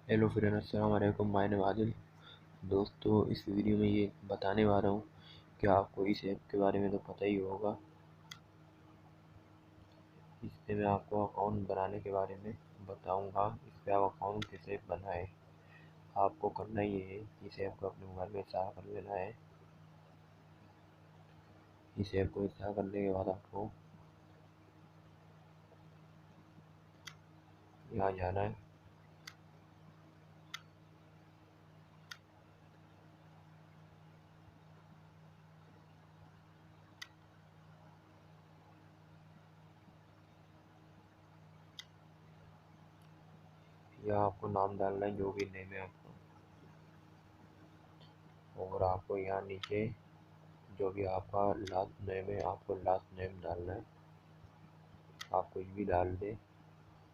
Hello friend, अस्सलाम वालेकुम। My name Adil. दोस्तों, इस वीडियो में ये बताने वाला हूँ कि आपको इस ऐप के बारे में तो पता ही होगा। इस पे मैं आपको अकाउंट बनाने के बारे में बताऊँगा। इस पे आप अकाउंट कैसे बनाएं। आपको करना ये है, इस ऐप को अपने मोबाइल में इंस्टॉल कर लेना है। इस ऐप को इंस्टॉल करने के बाद आपको यहाँ जाना है। यहाँ आपको नाम डालना है, जो भी नेम है आपका, और आपको यहाँ नीचे जो भी आपका लास्ट नेम है, आपको लास्ट नेम डालना है। आप कुछ भी डाल दें,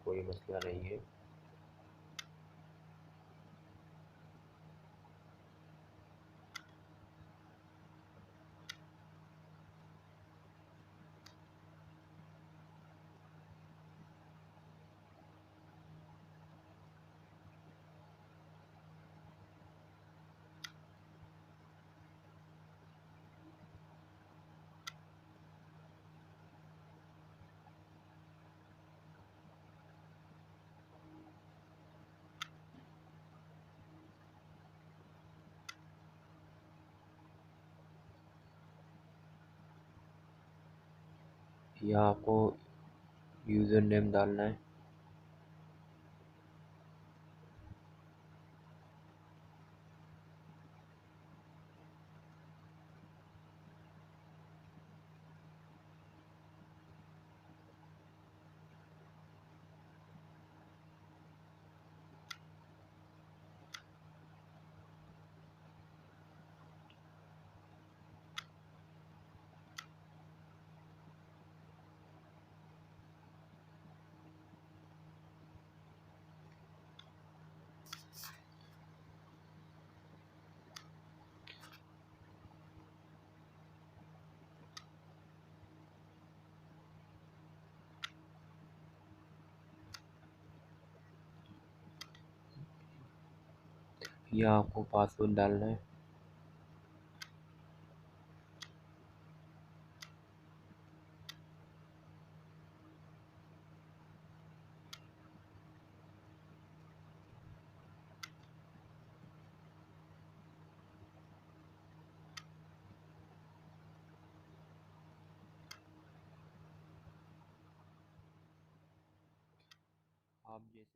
कोई मसला नहीं है। यहाँ आपको यूज़र नेम डालना है। यहाँ आपको पासवर्ड डालना है। आप जैसे